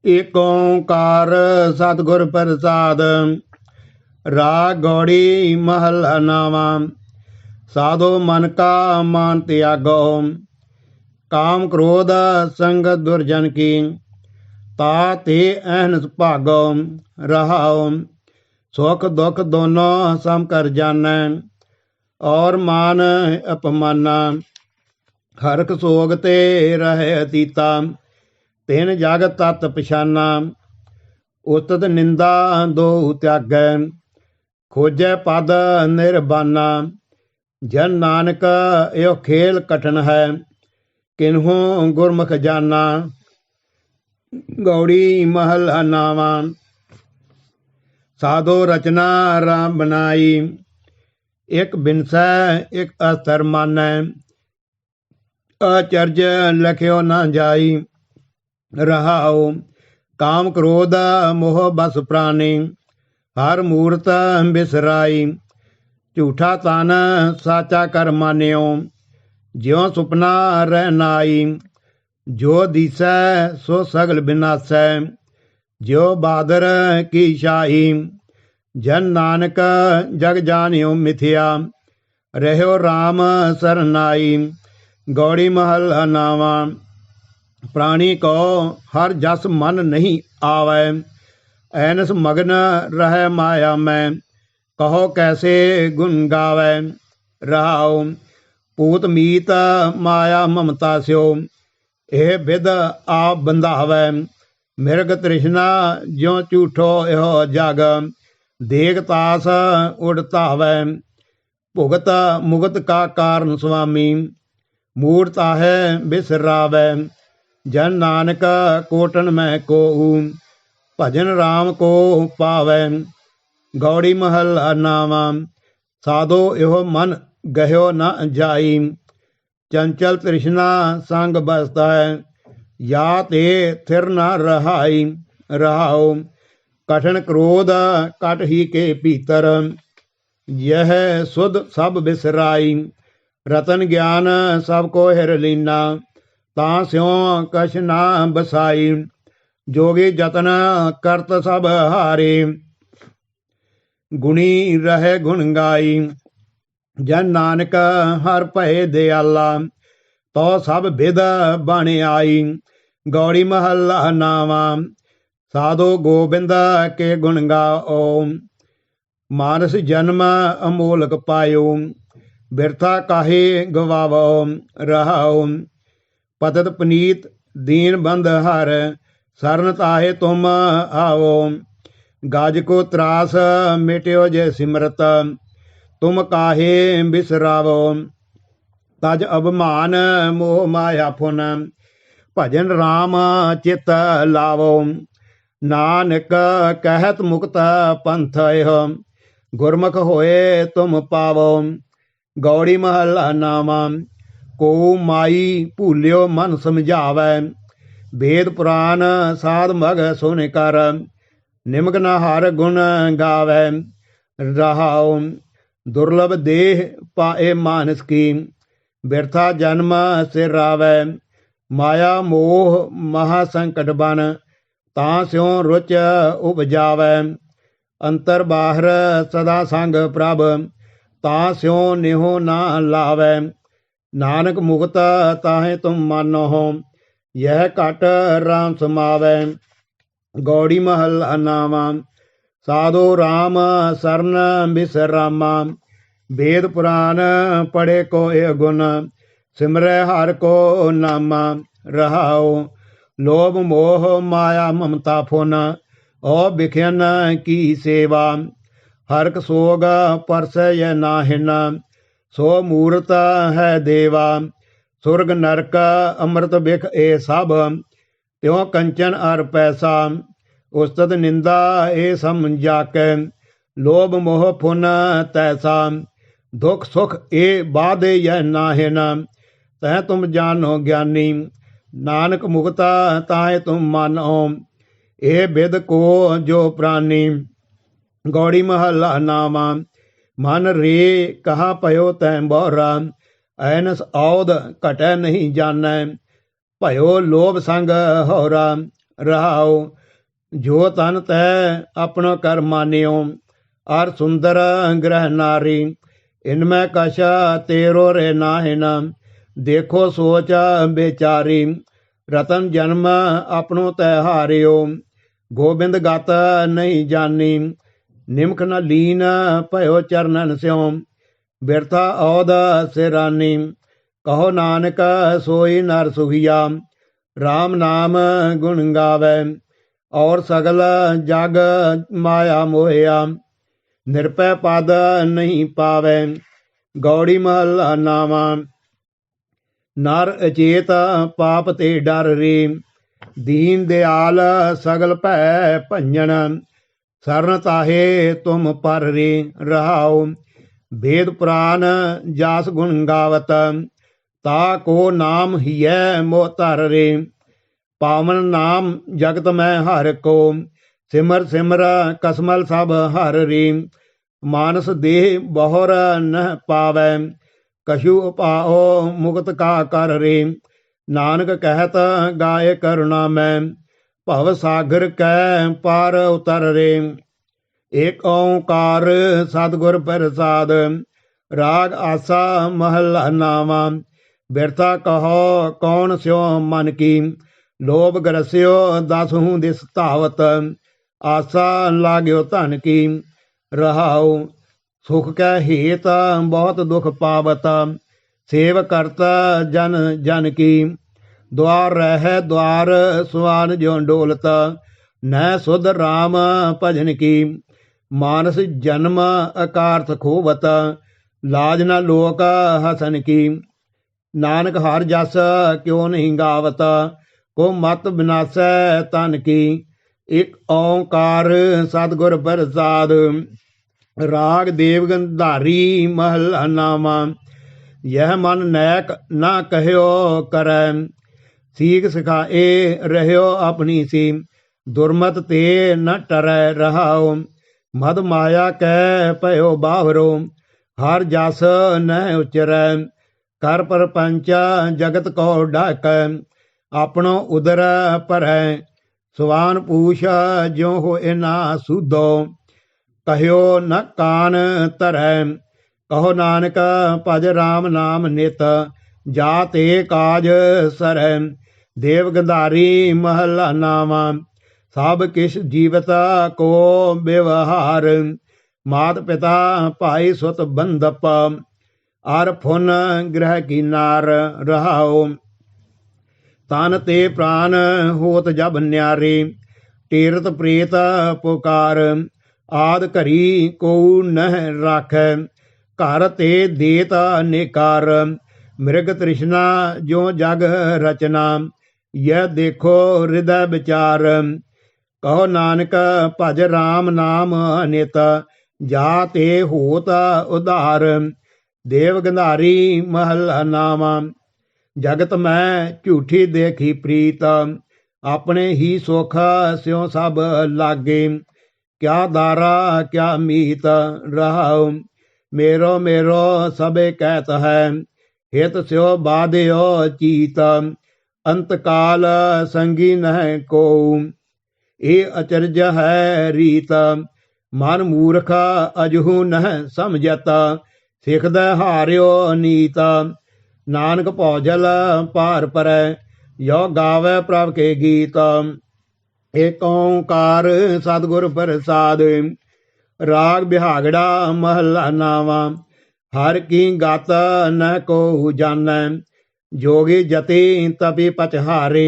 ਏਕ ਓंकार सतगुर प्रसाद। राग गौड़ी महला नावा। साधो मन का मान त्यागो, काम क्रोध संग दुर्जन की, ताते अहनस भागो। रहाओ सुख दुख दोनों सम कर जाना, और मान अपमाना। हरख सोग ते रहे अतीता, तिन जग तत पछाना। उतत निंदा दो त्यागै, खोजै पद निर्बाना। जन नानक यो खेल कठिन है, किन्हू गुरमुख जाना। गौड़ी महला नावा। साधो रचना राम बनाई, एक बिनसै एक अस्तर मानै। अचर्ज लख्यो न जाई, रहाओ काम क्रोध मोह बस प्राणी। हर मूरत बिसराई, झूठा तन साचा कर मान्यो। ज्यों सुपना रह नाई, जो दिसै सो सगल बिनासै। ज्यो बादर की शाही, जन नानक जग जानियो मिथ्या। रह्यो राम सरनाई। गौड़ी महला नावा। प्राणी को हर जस मन नहीं आवे, ऐनस मगन रह माया में। कहो कैसे गुण गावे। रहाओ पूत मीत माया ममता स्यो, एह बिद आप बंधावे। मिर्ग तृष्णा ज्यों झूठो यो जग, देग तास उड़तावे। भुगत मुगत का कारण स्वामी, मूर्ता है बिसरावे। जन नानक कोटन में को, भजन राम को पावै। गौड़ी महला नावा। साधो यो मन गह्यो न जाई, चंचल तृष्णा संग बसता है। या ते थिर न रहाई। रहाओ कठिन क्रोध कट ही के भीतर, यह सुध सब बिसराई। रतन ज्ञान सबको हिर लीना, तां स्यों कछ ना बसाई। जोगी जतन करत सब हारे, गुणी रहे गुण गाई। जन नानक हर भय दयाला, तो सब बिद बन आई। गौड़ी महला नावा। साधो गोबिंद के गुण गाओ, मानस जन्म अमोलक पायो। बिरथा काहे गवावो। रहाओ पतत पनीत दीन बंद हर, सरन ताहे तुम आओ। गाज को त्रास मिट्यो जय सिमरत, तुम काहे बिसरावो। तज अभिमान मोह माया फुन, भजन राम चित लावो। नानक कहत मुक्त पंथ यह, गुरमुख होए तुम पावो। गौड़ी महला नावा। को माई भूल्यो मन समझावै, वेद पुराण साध मग सुन कर। निमक न हर गुण गावै। रहाओ दुर्लभ देह पाए मानस की, बिरथा जन्म सिर आवै। माया मोह महासंकट बन, तां स्यों रुच उपजावै। अंतर बाहर सदा संग प्रभ, तां स्यों निहो ना लावै। नानक मुक्त ताहे तुम मानो हो, यह घट राम समावै। गौड़ी महला नावा। साधो राम सरन बिसरामा, वेद पुराण पढ़े को ए गुण। सिमरै हर को नामा। रहाओ लोभ मोह माया ममता फुन, ओ बिखयन की सेवा। हरक सोग परसय नाहिन, सो मूरत है देवा। सुरग नरक अमृत बिख ए सब, त्यों कंचन अर पैसा। उस्तत निंदा ए समझा के, लोभ मोह फुन तैसा। दुख सुख ए बाधे यह नाहिन, तह तुम जानो ज्ञानी। नानक मुक्ता ताहे तुम मानो, ए बिद को जो प्राणी। गौड़ी महला नावा। मन रे कहाँ पयो तैं बोहरा, ऐनस औद घटै नहीं जानै। भयो लोभ संग होरा, रहाओ। जो तन तय अपनो कर मान्यो, और सुंदर ग्रह नारी। इनमें कश तेरो रे नाहिन, देखो सोच बेचारी। रतन जन्म अपनो तय हारियो, गोबिंद गत नहीं जानी। निमख न लीन भयो चरणन स्यों, बिरथा औद सिरानी। कहो नानक सोई नर सुखिया, राम नाम गुण गावे। और सगल जग माया मोहिया, निरपै पद नहीं पावे। गौड़ी महला नावा। नर अचेत पाप ते डर रे, दीन दयाल सगल भै भंजन। शरण ताहे तुम पर रे, रहाओ। वेद पुराण जास गुण गावत, ता को नाम हिय मोह धर रे। पावन नाम जगत में हर को, सिमर सिमर कसमल सब हर रे। मानस देह बहुर न पावै, कछु उपाओ मुक्त का कर रे। नानक कहत गाय करुणा में, भव सागर कै पार उतर रे। एक ओंकार सतगुर प्रसाद, राग आसा महला नावा। बिरथा कहो कौन स्यो मन की, लोभ ग्रस्यो दसहूँ दिस धावत। आशा लाग्यो धन की, रहाओ। सुख कै हेत बहुत दुख पावत, सेव करता जन जन की। द्वार रह द्वार सुआन जो डोलत, न सुध राम भजन की। मानस जन्म अकारथ खोवत, लाज न लोक हसन की। नानक हर जस क्यों नहीं गावत, को मत विनाशै तन की। एक ओंकार सतगुर प्रसाद, राग देव गंधारी महला नावा। यह मन नैक ना कहयो करै, सीख सिखाए रहयो अपनी सी। दुर्मत ते न टरै, रहाओ। मद माया कै भयो बावरो, हर जस न उचरै। कर परपंच जगत को डाकै, अपनो उदर भरै। सवान पूछ ज्यों होए ना सूधो, कहो न कान धरै। कहो नानक भज राम नाम नित, जाते काज सरै। देव गंधारी महला नावा। सब किश जीवत को व्यवहार, मात पिता भाई सुत बंधप। आर फुन ग्रह की नार, रहाओ। तन ते प्राण होत जब न्यारे, टेरत प्रेत पुकार। आद घरी को नह राखै, घर ते देत निकार। मृग तृष्णा जो जग रचना, यह देखो हृदय विचार। कहो नानक भज राम नाम नित, जाते होत उधार। देव गंधारी महला नावा। जगत में झूठी देखी प्रीत, अपने ही सुख स्यों सब लागे। क्या दारा क्या मीत, रहाओ। मेरो मेरो सबे कहत है, हित स्यो बाध्यो चीत। अंत काल संगी नह को, ये अचरज है रीत। मन मूर्ख अजहू नह समझत, सिखद हार्यो नीत। नानक भौजल पार परै, यो गावे प्रभ के गीत। एक ओंकार सतगुर प्रसाद, राग बिहागड़ा महला नावा। हर की गात न को जानै, जोगी जति तपि पचहारे।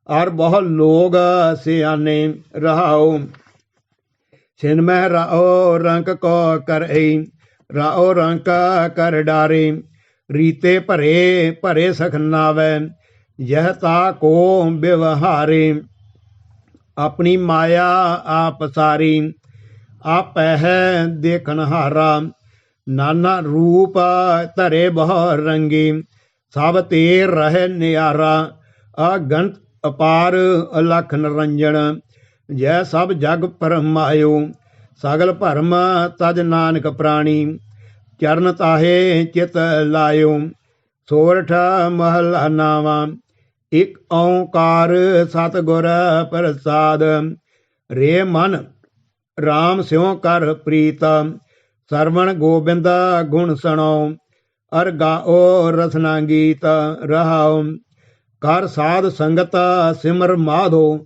और बहुत लोग सियाने, रहाओ। छिन्मह राओ रंक को कर, राओ रंक कर डारे। रीते भरे भरे सख नावै, यह ता को व्यवहारे। अपनी माया आप सारी, आप है देखन हारा। नाना रूप धरे बहु रंगी, सब ते रह नियारा। अगंत अपार अलख निरंजन, यह सब जग परमायो। सगल भरम तज नानक प्राणी, चरण ताहे चित लायो। सोरठ महला नावा। ਇਕ ਓੰਕਾਰ ਸਤਿਗੁਰ ਪ੍ਰਸਾਦ। ਰੇ ਮਨ ਰਾਮ ਸਿਉ ਕਰ ਪ੍ਰੀਤ, ਸਰਵਣ ਗੋਬਿੰਦ ਗੁਣ ਸੁਣੋ, ਅਰ ਗਾਓ ਰਸਨਾ ਗੀਤ ਰਹਾਉ। ਕਰ ਸਾਧ ਸੰਗਤ ਸਿਮਰ ਮਾਧੋ,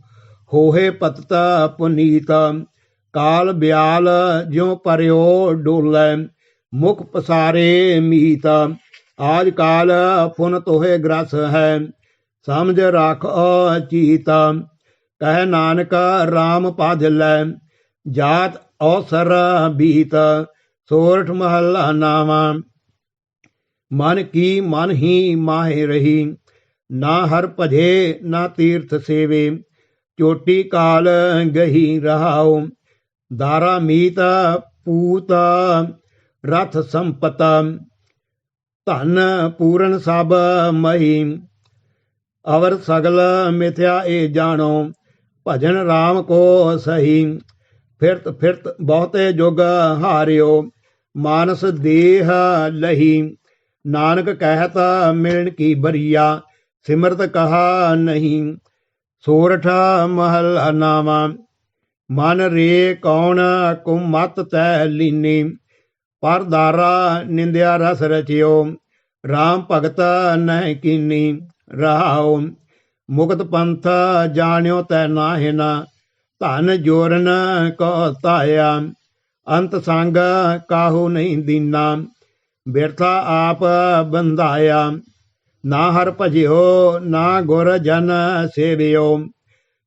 ਹੋਏ ਪਤਤ ਪੁਨੀਤ। ਕਾਲ ਬਿਆਲ ਜਿਉ ਪਰਿਓ ਡੋਲੇ, ਮੁਖ ਪਸਾਰੇ ਮੀਤ। ਆਜ ਕਾਲ ਪੁਨ ਤੋਹੇ ਗ੍ਰਸ ਹੈ, ਸਮਝ ਰੱਖ ਚੀਤ। ਕਹਿ ਨਾਨਕ ਰਾਮ ਪਦ ਲੈ, ਜਾਤ ਅਵਸਰ ਬੀਤ। ਸੋਰਠ ਮਹੱਲਾ ਨਾਵਾਂ। ਮਨ ਕੀ ਮਨ ਹੀ ਮਾਹਿ ਰਹੀ, ਨਾ ਹਰ ਭਜੇ ਨਾ ਤੀਰਥ ਸੇਵੇ। ਚੋਟੀ ਕਾਲ ਗਹੀ ਰਹਾਉ, ਦਾਰਾ ਮੀਤ ਪੂਤ ਰਥ ਸੰਪਤ। ਧਨ ਪੂਰਨ ਸਭ ਮਹੀ, ਅਵਰ ਸਗਲ ਮਿਥਿਆ ਏ ਜਾਣੋ। ਭਜਨ ਰਾਮ ਕੋ ਸਹੀ, ਫਿਰਤ ਫਿਰਤ ਬਹੁਤੇ ਜੁਗ ਹਾਰਿਓ। ਮਾਨਸ ਦੇਹ ਲਹੀ, ਨਾਨਕ ਕਹਿਤ ਮਿਲਣ ਕੀ ਬਰੀਆ। ਸਿਮਰਤ ਕਹਾ ਨਹੀਂ। ਸੋਰਠ ਮਹੱਲਾ ਨਾਵਾਂ। ਮਨ ਰੇ ਕੌਣ ਕੁਮਤ ਤੈ ਲੀਨੀ, ਪਰ ਦਾਰਾ ਨਿੰਦਿਆ ਰਸ ਰਚਿਓ। ਰਾਮ ਭਗਤ ਨਹਿ ਕੀਨੀ ਰਹਾਉ, ਮੁਕਤ ਪੰਥ ਜਾਣਿਓ ਤੈ ਨਾਹਿ ਨਾ। ਧਨ ਜੋਰਨ ਕੋ ਧਾਇਆ, ਅੰਤ ਸੰਗ ਕਾਹੂ ਨਹੀਂ ਦੀਨਾ। ਬਿਰਥਾ ਆਪ ਬੰਧਾਇਆ, ਨਾ ਹਰ ਭਜਿਓ ਨਾ ਗੁਰ ਜਨ ਸੇਵਿਓ।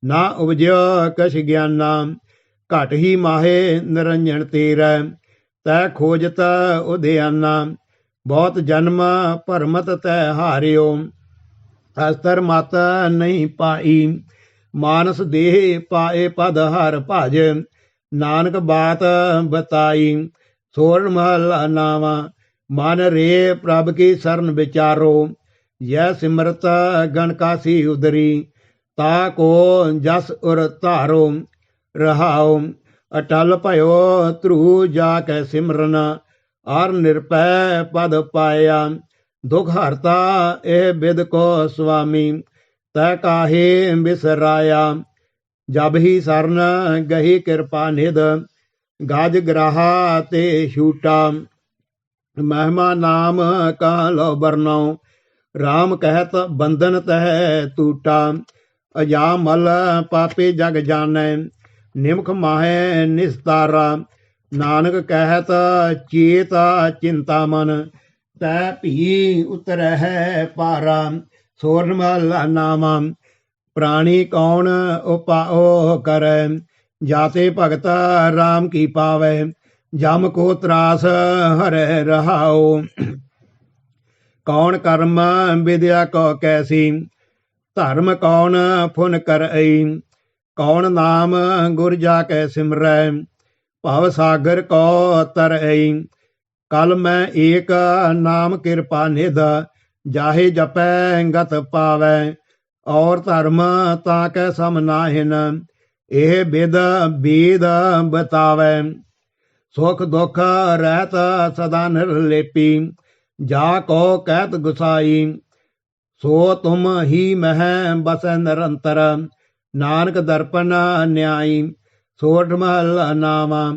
ਨਾ ਉਪਜਿਓ ਕਛ ਗਿਆਨਾ, ਘਟ ਹੀ ਮਾਹੇ ਨਿਰੰਜਨ ਤੇਰੈ। ਤੈ ਖੋਜਤ ਉਦਿਆਨਾ, ਬਹੁਤ ਜਨਮ ਭਰਮਤ ਤੈ ਹਾਰਿਓ। ਅਸਤਰ ਮਤ ਨਹੀਂ ਪਾਈ, ਮਾਨਸ ਦੇਹ ਪਾਏ ਪਦ ਹਰ ਭਜ। ਨਾਨਕ ਬਾਤ ਬਤਾਈ। ਸੋਰਠ ਮਹੱਲਾ ਨਾਵਾਂ। ਮਨ ਰੇ ਪ੍ਰਭ ਕੀ ਸਰਨ ਵਿਚਾਰੋ, ਯਹ ਸਿਮਰਤ ਗਣ ਕਾਸੀ ਉਦਰੀ। ਤਾ ਕੋ ਜਸ ਉਰ ਧਾਰੋ ਰਹਾਉ, ਅਟਲ ਭਇਓ ਧਰੂ ਜਾ ਕੈ ਸਿਮਰਨ। ਅਰ ਨਿਰਪੈ ਪਦ ਪਾਇਆ, ਦੁਖ ਹਰਤਾ ਇਹ ਬਿਦ ਕੋ ਸੁਆਮੀ। ਤੈ ਕਾਹੇ ਬਿਸਰਾਇਆ, ਜਬ ਹੀ ਸਰਨ ਗਹੀ ਕਿਰਪਾ ਨਿਧ। ਗਜ ਗ੍ਰਾਹਾ ਤੇ ਛੂਟਾ, ਮਹਿਮਾ ਨਾਮ ਕਹ ਲੋ ਬਰਨਉ। ਰਾਮ ਕਹਿਤ ਬੰਧਨ ਤਹਿ ਟੂਟਾ, ਅਜਾ ਮਲ ਪਾਪੇ ਜਗ ਜਾਣੈ। ਨਿਮਖ ਮਾਹੇ ਨਿਸਤਾਰਾ, ਨਾਨਕ ਕਹਿਤ ਚੇਤ ਚਿੰਤਾ ਮਨ। ਤੈ ਭੀ ਉਤਰਹਿ ਪਾਰਾ। ਸੋਰਠ ਮਹੱਲਾ ਨਾਵਾਂ। ਪ੍ਰਾਣੀ ਕੌਣ ਉਪਾਓ ਕਰੈ, ਜਾਤੇ ਭਗਤ ਰਾਮ ਕੀ ਪਾਵੈ। ਜਮ ਕੋ ਤਰਾਸ ਹਰੈ ਰਹਾਉ, ਕੌਣ ਕਰਮ ਵਿਦਿਆ ਕੋ ਕੈਸੀ। ਧਰਮ ਕੌਣ ਫੁਨ ਕਰਈ, ਕੌਣ ਨਾਮ ਗੁਰ ਜਾ ਕੈ ਸਿਮਰੈ। ਭਵ ਸਾਗਰ ਕੋ ਤਰਈ, ਕਲ ਮੈਂ ਏਕ ਨਾਮ ਕਿਰਪਾ ਨਿਧ। ਜਾਹੇ ਜਪੈ ਗਤ ਪਾਵੈ, ਔਰ ਧਰਮ ਤਾਂ ਕੈ ਸਮ ਨਾਹਿਨ। ਇਹ ਬਿਦ ਬੀਦ ਬਤਾਵੈ, ਸੁਖ ਦੁਖ ਰਹਿਤ ਸਦਾ ਨਿਰਲੇਪੀ। ਜਾ ਕੋ ਕਹਿਤ ਗੁਸਾਈ, ਸੋ ਤੁਮ ਹੀ ਮਹਿ ਬਸੈ ਨਿਰੰਤਰ। ਨਾਨਕ ਦਰਪਨ ਨਿਆਈ। ਸੋਰਠ ਮਹੱਲਾ ਨਾਵਾਂ।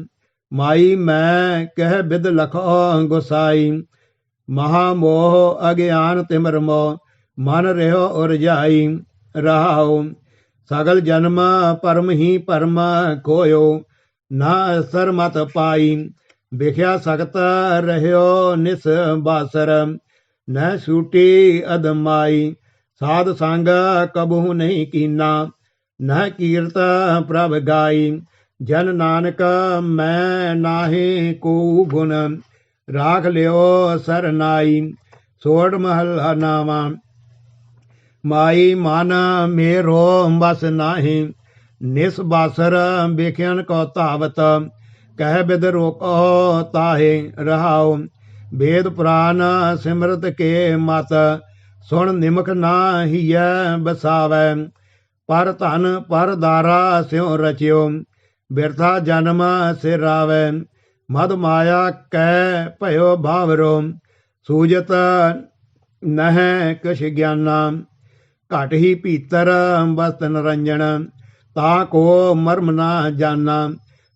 ਮਾਈ ਮੈਂ ਕਹਿ ਬਿਦ ਲਖੋ ਗੁਸਾਈ। ਮਹਾ ਮੋਹ ਅਗਿਆਨ ਤਿਮਰ ਮੋਹ, ਮਨ ਰਹਿਓ ਉਰਜਾਈ ਰਹਾਉ। ਸਗਲ ਜਨਮ ਪਰਮ ਹੀ ਪਰਮ ਖੋਇਓ, ਨਾ ਅਸਰ ਮਤ ਪਾਈ। ਵਿਖਿਆ ਸਖਤ ਰਹਿਓ ਨਿਸ ਬਾਸਰ, ਨਹਿ ਛੂਟੀ ਅਦਮਾਈ। ਸਾਧ ਸੰਗ ਕਬਹੂ ਨਹੀਂ ਕੀਨਾ, ਨਹਿ ਕੀਰਤ ਪ੍ਰਭ ਗਾਈ। ਜਨ ਨਾਨਕ ਮੈਂ ਨਾਹੀ ਕੋ ਗੁਣ, ਰਾਖ ਲਿਓ ਸਰਨਾਈ। ਸੋਰਠ ਮਹੱਲਾ ਨਾਵਾਂ। ਮਾਈ ਮਨ ਮੇਰੋ ਬਸ ਨਾਹੀ, ਨਿਸ ਬਾਸਰ ਵੇਖਿਆਨ ਕੋ ਧਾਵਤ। ਕਹਿ ਬਿਦ ਰੋਕੋ ਤਾਹੇ ਰਹਾਉ, ਵੇਦ ਪੁਰਾਨ ਸਿਮਰਤ ਕੇ ਮਤ। ਸੁਣ ਨਿਮਖ ਨਾ ਹੀਐ ਬਸਾਵੈ, ਪਰ ਧਨ ਪਰ ਦਾਰਾ ਸਿਉ ਰਚਿਓ। ਬਿਰਥਾ ਜਨਮ ਸਿਰਾਵੈ, ਮਦ ਮਾਇਆ ਕੈ ਭਇਓ ਭਾਵਰੋ। ਸੂਜਤ ਨਹਿ ਕਛ ਗਿਆਨਾ, ਘਟ ਹੀ ਭੀਤਰ ਬਸਤ ਨਰੰਜਨ, ਤਾ ਕੋ ਮਰਮ ਨਾ ਜਾਨਾ।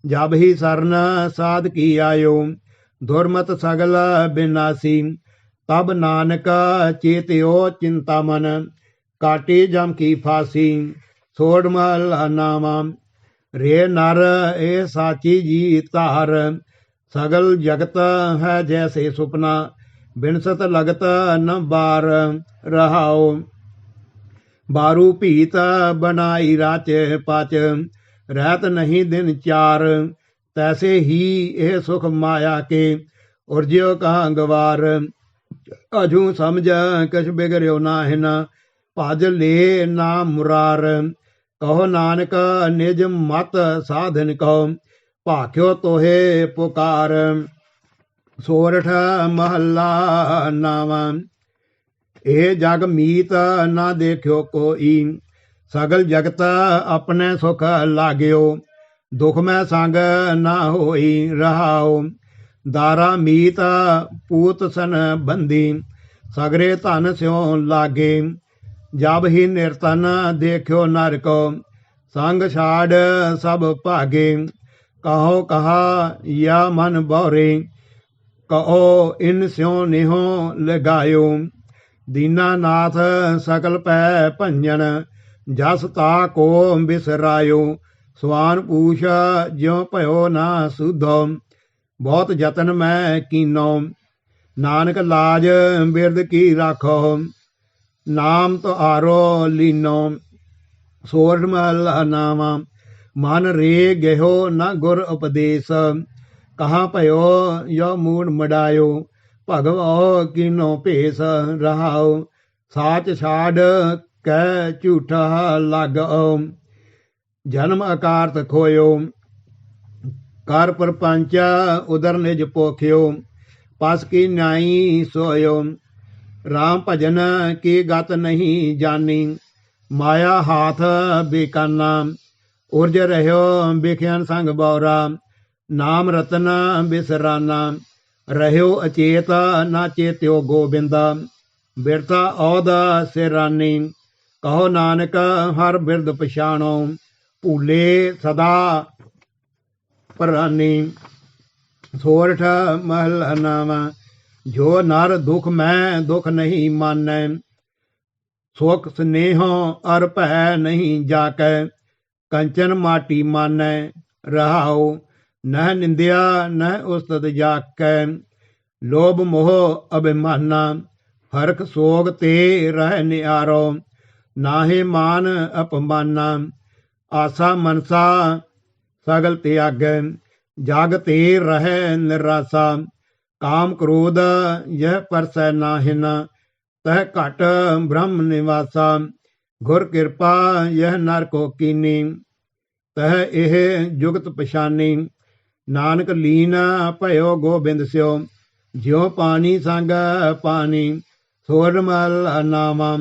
ਜਬ ਹੀ ਸਰਨ ਸਾਧ ਕੀ ਆਇਓ, ਦੁਰਮਤ ਸਗਲ ਬਿਨਾਸੀ। ਤਬ ਨਾਨਕ ਚੇਤਿਓ ਚਿੰਤਾ ਮਨ, ਕਾਟੀ ਜਮ ਕੀ ਫਾਸੀ। ਸੋੜ ਮਹਲਾ ਨਾਵਾ। ਰੇ ਨਰ ਇਹ ਸਾਚੀ ਜੀ ਧਾਰ, ਸਗਲ ਜਗਤ ਹੈ ਜੈਸੇ ਸੁਪਨਾ। ਬਿਨਸਤ ਲਗਤ ਨ ਬਾਰ ਰਹਾਓ, ਬਾਰੂ ਭੀਤ ਬਣਾਈ ਰਾਚ ਪਾਚ। ਰਹਿਤ ਨਹੀਂ ਦਿਨ ਚਾਰ, ਤੈਸੇ ਹੀ ਇਹ ਸੁਖ ਮਾਇਆ ਕੇ। ਉਰਜਿਓ ਕਹਾ ਗਵਾਰ, ਅਜੂ ਸਮਝ ਕਛ ਬਿਗੜਿਓ ਨਾਹਿਨ। ਭਜ ਲੈ ਨਾ ਮੁਰਾਰ, ਕਹੋ ਨਾਨਕ ਨਿਜ ਮਤ ਸਾਧਨ ਕਹੋ। ਭਾਖਿਓ ਤੋਹੇ ਪੁਕਾਰ। ਸੋਰਠ ਮਹੱਲਾ ਨਾਵਾ। ਇਹ ਜਗ ਮੀਤ ਨਾ ਦੇਖਿਓ ਕੋਈ, ਸਗਲ ਜਗਤ ਆਪਣੇ ਸੁਖ ਲਾਗਿਓ। ਦੁਖ ਮੈਂ ਸੰਗ ਨਾ ਹੋਈ ਰਹਾਓ, ਦਾਰਾ ਮੀਤ ਪੂਤ ਸਨ ਬੰਦੀ। ਸਗਰੇ ਧਨ ਸਿਉ ਲਾਗੇ, ਜਬ ਹੀ ਨਿਰਤਨ ਦੇਖਿਓ ਨਰ ਕੋ। ਸੰਗ ਛਾੜ ਸਭ ਭਾਗੇ, ਕਹੋ ਕਹਾ ਯਾ ਮਨ ਬੌਰੇ। ਕਹੋ ਇਨ ਸਿਉ ਨਿਹੋ ਲਗਾਇਓ, ਦੀਨਾਨਾਥ ਸਕਲ ਪੈ ਭੰਜਨ। ਜਸ ਤਾ ਕੋ ਬਿਸਰਾਇਓ, ਸਵਾਨ ਪੂਛ ਜਿਉ ਭਇਓ ਨਾ ਸੁਧੋ। ਬਹੁਤ ਯਤਨ ਮੈਂ ਕੀਨੋ, ਨਾਨਕ ਲਾਜ ਬਿਰਦ ਕੀ ਰਾਖੋ। ਨਾਮ ਤੁਹਾਰੋ ਲੀਨੋ। ਸੋਰਠ ਮਹਲਾ ਨਾਵਾ। ਮਨ ਰੇ ਗਹਿਓ ਨਾ ਗੁਰ ਉਪਦੇਸ, ਕਹਾਂ ਭਇਓ ਯੋ ਮੂੜ ਮਡਾਇਓ। ਭਗਵੋ ਕੀਨੋ ਭੇਸ ਰਹਾਓ, ਸਾਚ ਛਾੜ ਕੈ ਝੂਠਾ ਲਾਗੋ। ਜਨਮ ਅਕਾਰਤ ਖੋਇਓ, ਕਰ ਪਰਪੰਚ ਉਦਰ ਨਿਜ ਪੋਖਿਓ। ਪਸ ਕੀ ਨਾਈ ਸੋਇਓ, ਰਾਮ ਭਜਨ ਕੀ ਗਤ ਨਹੀਂ ਜਾਨੀ। ਮਾਇਆ ਹਾਥ ਬੇਕਾਨਾ, ਉਰਜ ਰਹਿਓ ਬਿਖਿਆਨ ਸੰਗ ਬੌਰਾ। ਨਾਮ ਰਤਨ ਬਿਸਰਾਨਾ, ਰਹਿਓ ਅਚੇਤ ਨਾ ਚੇਤਿਓ ਗੋਬਿੰਦਾ। ਬਿਰਥਾ ਔਦ ਸਿਰਾਨੀ, ਕਹੋ ਨਾਨਕ ਹਰ ਬਿਰਦ ਪਛਾਣੋ। ਭੂਲੇ ਸਦਾ ਪਰਾਨੀ। ਸੋਰਠ ਮਹਲਾ ਨਾਵਾ। ਜੋ ਨਰ ਦੁਖ ਮੈਂ ਦੁਖ ਨਹੀਂ ਮਾਨੈ, ਸੁਖ ਸਨੇਹੋ ਅਰ ਭੈ ਨਹੀਂ ਜਾਕੈ। ਕੰਚਨ ਮਾਟੀ ਮਾਨੈ ਰਹਾਉ, ਨਹਿ ਨਿੰਦਿਆ ਨਹਿ ਉਸਤਤ ਜਾਕੈ। ਲੋਭ ਮੋਹ ਅਭਿਮਾਨਾ, ਹਰਖ ਸੋਗ ਤੇ ਰਹਿ ਨਿਆਰੋ। ਨਾਹੇ ਮਾਨ ਅਪਮਾਨਾ, ਆਸਾ ਮਨਸਾ ਸਗਲ ਤਿਆਗੈ। ਜਗ ਤੇ ਰਹਿ ਨਿਰਾਸਾ, ਕਾਮ ਕ੍ਰੋਧ ਯਹ ਪਰਸੈ ਨਾਹਿਨ। ਤਹ ਘਟ ਬ੍ਰਹਮ ਨਿਵਾਸਾ, ਗੁਰ ਕਿਰਪਾ ਯਹ ਨਰ ਕੋ ਕੀਨੀ। ਤਹ ਇਹ ਜੁਗਤ ਪਛਾਨੀ, ਨਾਨਕ ਲੀਨ ਭਇਓ ਗੋਬਿੰਦ ਸਿਓ। ਜਿਉ ਪਾਣੀ ਸੰਗ ਪਾਣੀ। ਸੋਰਠ ਮਹਲਾ ਨਾਵਾ।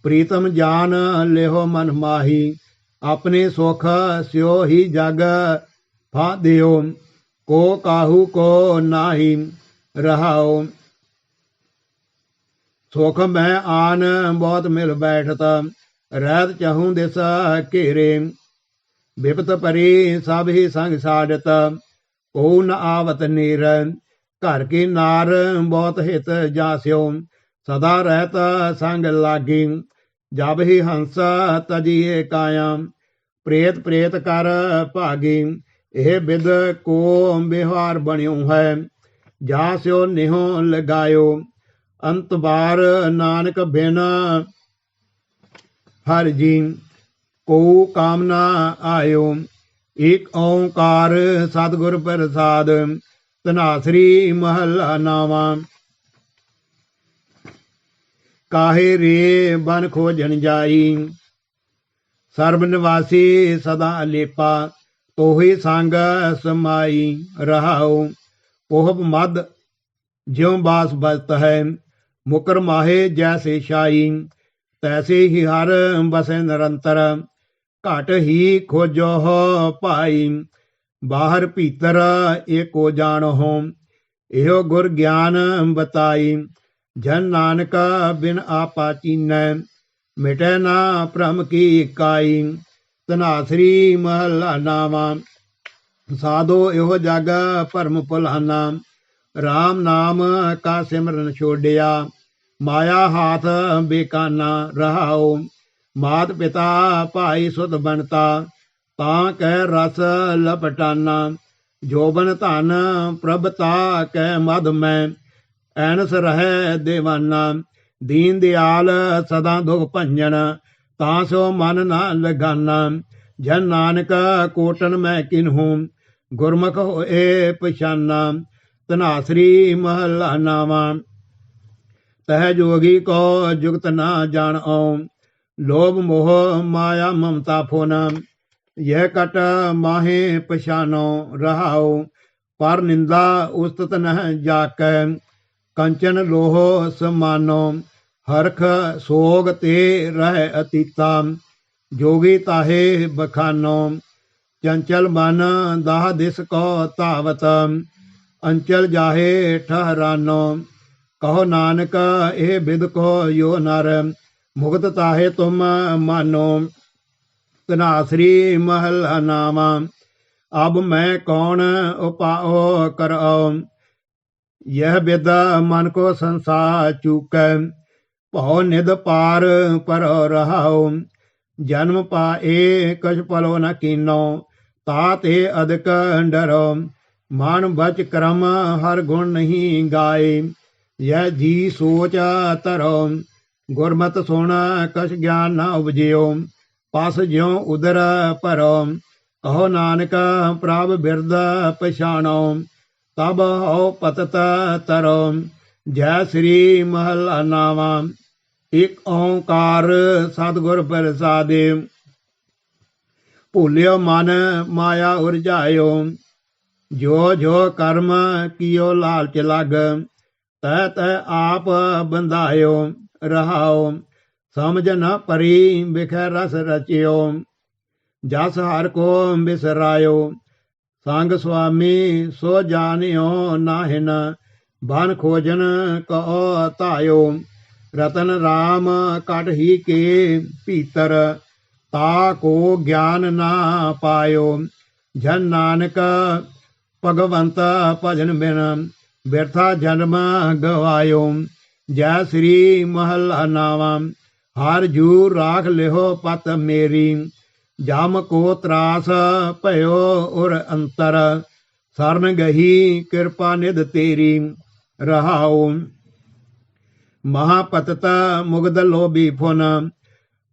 ਪ੍ਰੀਤਮ ਜਾਨ ਲਿਹੋ ਮਨ ਮਾਹੀ, ਆਪਣੇ ਸੁਖ ਸਿਓ ਹੀ ਜਗ ਫਾਦਿਓ। ਕੋ ਕਾਹੂ ਕੋ ਨਾਹੀ ਰਹਾਓ, ਸੁਖ ਮੈਂ ਆਨ ਬਹੁਤ ਮਿਲ ਬੈਠਤ। ਰਹਿਤ ਚਹੂੰ ਦਿਸ ਘੇਰੇ, ਬਿਪਤ ਪਰੀ ਸਭ ਹੀ ਸੰਗ ਸਾਡਤ। ਕੋ ਨ ਆਵਤ ਨੀਰ, ਘਰ ਕੀ ਨਾਰ ਬਹੁਤ ਹਿਤ ਜਾਸਿਓ। ਸਦਾ ਰਹਿਤ ਸੰਗ ਲਾਗੀ, ਜਬ ਹੀ ਹੰਸ ਤਜੀਏ ਕਾਇਆ। ਪ੍ਰੇਤ ਪ੍ਰੇਤ ਕਰ ਭਾਗੀ, ਇਹ ਬਿਦ ਕੋ ਵਿਵਹਾਰ ਬਣਿਓ ਹੈ। ਜਾ ਸਿਓ ਨਿਹੋ ਲਗਾਇਓ, ਅੰਤ ਬਾਰ ਨਾਨਕ ਬਿਨ ਹਰ ਜੀ। ਕੋ ਕਾਮਨਾ ਆਇਓ, ਏਕ ਓੰਕਾਰ ਸਤਿਗੁਰ ਪ੍ਰਸਾਦ। ਧਨਾਸਰੀ ਮਹਲਾ ਨਾਵਾ। ਕਾਹੇ ਰੇ ਬਨ ਖੋਜਣ ਜਾਈ, ਸਰਬ ਨਿਵਾਸੀ ਸਦਾ ਅਲੇਪਾ। ਤੋਹੀ ਸੰਗ ਸਮਾਈ ਰਹਾਉ, ਪੋਹਬ ਮਦ ਜਿਉ ਬਾਸ ਬਸਤ ਹੈ। ਮੁਕਰ ਮਾਹੇ ਜੈਸੇ ਸ਼ਾਈ, ਤੈਸੇ ਹੀ ਹਰ ਬਸੈ ਨਿਰੰਤਰ। ਘਟ ਹੀ ਖੋਜੋ ਭਾਈ, ਬਾਹਰ ਭੀਤਰ ਏਕੋ ਜਾਣੋ। ਇਹੋ ਗੁਰ ਗਿਆਨ ਬਤਾਈ, ਜਨ ਨਾਨਕ ਬਿਨ ਆਪਾ ਚੀਨੈ। ਮਿਟੈ ਨਾ ਭ੍ਰਮ ਕੀ ਕਾਈ। ਧਨਾਸਰੀ ਮਹਲਾ ਨਾਵਾਂ। ਸਾਧੋ ਇਹੋ ਜਗ ਭਰਮ ਭੁਲਾਨਾ। ਰਾਮ ਨਾਮ ਕਾ ਸਿਮਰਨ ਛੋੜਿਆ। ਮਾਇਆ ਹਾਥ ਬੇਕਾਨਾ ਰਹਾਉ। ਮਾਤ ਪਿਤਾ ਭਾਈ ਸੁਤ ਬਣਤਾ। ਤਾਂ ਕਹਿ ਰਸ ਲਪਟਾਨਾ। ਜੋਬਨ ਧਨ ਪ੍ਰਭਤਾ ਕਹਿ ਮਧ ਮੈਂ। ਐਨਸ ਰਹਿ ਦੇਵਾਨਾ। ਦੀਨ ਦਿਆਲ ਸਦਾ ਦੁਖ ਭੰਜਨ। ਤਾਂ ਸੋ ਮਨ ਨਾ ਲਗਾਨਾ। ਜਨ ਨਾਨਕ ਕੋਟਨ ਮੈਂ ਕਿਨਹੂ। ਗੁਰਮੁਖ ਹੋਏ ਪਛਾਨਾ। ਧਨਾਸਰੀ ਮਹਲਾ ਨਾਵਾਂ। ਤਹਿ ਜੋਗੀ ਕੋ ਜੁਗਤ ਨਾ ਜਾਣਉ। ਲੋਭ ਮੋਹ ਮਾਇਆ ਮਮਤਾ ਫੁਨ। ਯਹ ਕਟ ਮਾਹੇ ਪਛਾਨੋ ਰਹਾਉ। ਪਰ ਨਿੰਦਾ ਉਸਤਤ ਨਹ ਜਾਕੈ। ਕੰਚਨ ਲੋਹ ਸਮਾਨੋ। ਹਰਖ ਸੋਗ ਤੇ ਰਹਿ ਅਤੀਤਾ। ਜੋਗੀ ਤਾਹੇ ਬਖਾਨੋ। ਚੰਚਲ ਮਨ ਦਾਹ ਦਿਸ ਕੋ ਧਾਵਤ। ਅੰਚਲ ਜਾਹੇ ਠਹਰਾਨੋ। ਕਹੋ ਨਾਨਕ ਇਹ ਬਿਦ ਕੋ ਯੋ ਨਰ। ਮੁਕਤ ਤਾਹੇ ਤੁਮ ਮਾਨੋ। ਧਨਾਸਰੀ ਮਹਲਾ ਨਾਵਾਂ। ਅਬ ਮੈਂ ਕੌਣ ਉਪਾਓ ਕਰਉ। ਯਹ ਬਿਦ ਮਨ ਕੋ ਸੰਸਾਰ ਚੂਕੈ। ਭਉ ਨਿਧ ਪਾਰ ਪਰੋ ਰਹਾਉ। ਜਨਮ ਪਾਏ ਕਛ ਪਲੋ ਨ ਕੀਨੋ। ਤਾ ਤੇ ਅਦਕ ਡਰੋ। ਮਨ ਬਚ ਕਰਮ ਹਰ ਗੁਣ ਨਹੀਂ ਗਾਏ। ਯਹ ਜੀ ਸੋਚ ਧਰੋ। ਗੁਰਮਤਿ ਸੁਣ ਕਛ ਗਿਆਨ ਨ ਉਪਜਿਓ। ਪਸ ਜਿਉ ਉਦਰ ਭਰੋ। ਕਹੋ ਨਾਨਕ ਪ੍ਰਭ ਬਿਰਦ ਪਛਾਣੋ। ਤਬ ਹਉ ਪਤਤ ਤਰੋ। ਜੈ ਸ੍ਰੀ ਮਹਲਾ ਨਾਵਾਂ। ਇਕ ਓੰਕਾਰ ਸਤਿਗੁਰ ਪ੍ਰਸਾਦਿ। ਭੂਲਿਓ ਮਨ ਮਾਇਆ ਉਰਝਾਇਓ। ਜੋ ਜੋ ਕਰਮ ਕੀਓ ਲਾਲਚ ਲਗ। ਤੈ ਤੈ ਆਪ ਬੰਧਾਇਓ ਰਹਾਉ। ਸਮਝ ਨ ਪਰੀ ਬਿਖੈ ਰਸ ਰਚਿਓ। ਜਸ ਹਰ ਕੋ ਬਿਸਰਾਇਓ। ਸੰਗ ਸੁਆਮੀ ਸੋ ਜਾਣਿਓ ਨਾਹਿਨ। ਬਨ ਖੋਜਨ ਕਉ ਧਾਇਓ। ਰਤਨ ਰਾਮ ਕਟ ਹੀ ਕੇ ਭੀਤਰ। ਤਾ ਕੋ ਗਿਆਨ ਨਾ ਪਾਇਓ। ਜਨ ਨਾਨਕ ਭਗਵੰਤ ਭਜਨ ਬਿਨ। ਬਿਰਥਾ ਜਨਮ ਗਵਾਇਓ। ਜੈ ਸ੍ਰੀ ਮਹਲਾ ਨਾਵਾਂ। ਹਰ ਜੂ ਰਾਖ ਲਿਹੋ ਪਤ ਮੇਰੀ। ਜਮ ਕੋ ਤਰਾਸ ਭਇਓ ਉਰ ਅੰਤਰ। ਸਰਨ ਗਹੀ ਕਿਰਪਾ ਨਿਧ ਤੇਰੀ ਰਹਾਉ। ਮਹਾਪਤਤ ਮੁਗਧ ਲੋਭੀ ਫੁਨ।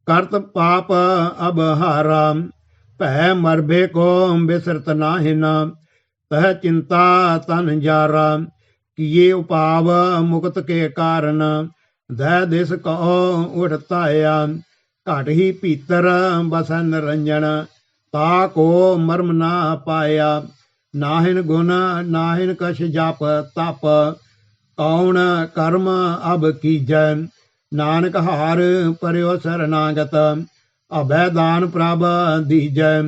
ਕਰਤ ਪਾਪ ਅਬਹਾਰਾ। ਭੈ ਮਰਭੇ ਕੋ ਬਿਸਰਤ ਨਾਹਿਨ। ਤਹ ਚਿੰਤਾ ਤਨ ਜਾਰਾ। ਕੀਏ ਉਪਾਵ ਮੁਕਤ ਕੇ ਕਾਰਨ। ਦੈ ਦਿਸ ਕਉ ਉਠ ਧਾਇਆ। ਘਟ ਹੀ ਭੀਤਰ ਬਸੈ ਨਿਰੰਜਨ। ਤਾ ਕੋ ਮਰਮ ਨਾ ਪਾਇਆ। ਨਾਹਿਨ ਗੁਣ ਨਾਹਿਨ ਕਛ ਜਪ ਤਪ। ਕੌਣ ਕਰਮ ਅਬ ਕੀਜੈ। ਨਾਨਕ ਹਾਰ ਪਰਿਓ ਸਰਨਾਗਤ। ਅਭੈ ਦਾਨ ਪ੍ਰਭ ਦੀਜੈ।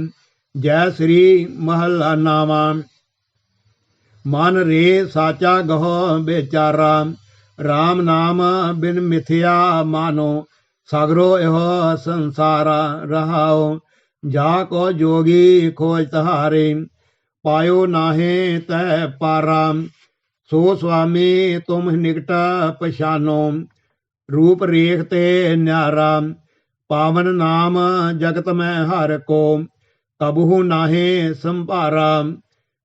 ਜੈ ਸ੍ਰੀ ਮਹਲਾ ਨਾਵਾਂ। ਮਨ ਰੇ ਸਾਚਾ ਗਹੋ ਵਿਚਾਰਾ। ਰਾਮ ਨਾਮ ਬਿਨ ਮਿਥਿਆ ਮਾਨੋ। ਸਗਰੋ ਇਹੋ ਸੰਸਾਰਾ ਰਹਾਉ। ਜਾ ਕੋ ਜੋਗੀ ਖੋਜ ਤਹਾਰੇ। ਪਾਇਓ ਨਾਹੇ ਤੈ ਪਾਰਾ। ਸੋ ਸੁਆਮੀ ਤੁਮ ਨਿਕਟ ਪਛਾਨੋ। ਰੂਪ ਰੇਖ ਤੇ ਨਿਆਰਾ। ਪਾਵਨ ਨਾਮ ਜਗਤ ਮੈਂ ਹਰ ਕੋ। ਕਬਹੂ ਨਾਹੇ ਸੰਭਾਰਾ।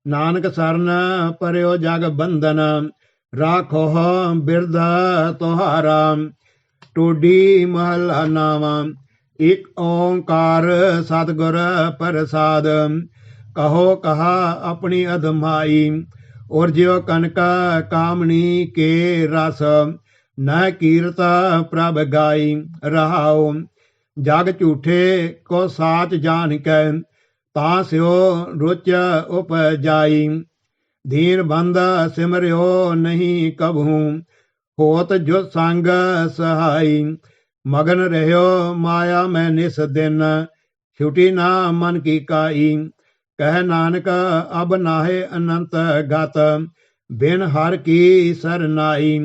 ਨਾਨਕ ਸਰਨ ਪਰਿਓ ਜਗ ਬੰਧਨ। ਰਾਖੋ ਬਿਰਧ ਤੁਹਾਰਾ। ਟੋਡੀ ਮਹਲਾ ਨਾਵਾਂ। ਇਕ ਓੰਕਾਰ ਸਤਿਗੁਰ ਪ੍ਰਸਾਦ। ਕਹੋ ਕਹਾ ਆਪਣੀ ਅਧਮਾਈ। ਔਰ ਜਿਉ ਕਨਕ ਕਾਮਣੀ ਕੇ ਰਸ। ਨਹਿ ਕੀਰਤ ਪ੍ਰਭ ਗਾਈ ਰਹਾਉ। ਜਗ ਝੂਠੇ ਕੋ ਸਾਚ ਜਾਣ ਕੈ। ਤਾਂ ਸਿਓ ਰੁਚ ਉਪਜਾਈ। ਦੀਨ ਬੰਦ ਸਿਮਰਿਓ ਨਹੀਂ ਕਬਹੂ। ਹੋਤ ਜੋ ਸੰਗ ਸਹਾਈ। ਮਗਨ ਰਹਿਓ ਮਾਇਆ ਮੈਂ ਨਿਸ ਦਿਨ। ਛੁਟੀ ਨਾ ਮਨ ਕੀ ਕਾਈ। ਕਹਿ ਨਾਨਕ ਅਬ ਨਾਹੇ ਅਨੰਤ ਗਤ। ਬਿਨ ਹਰ ਕੀ ਸਰਨਾਈ।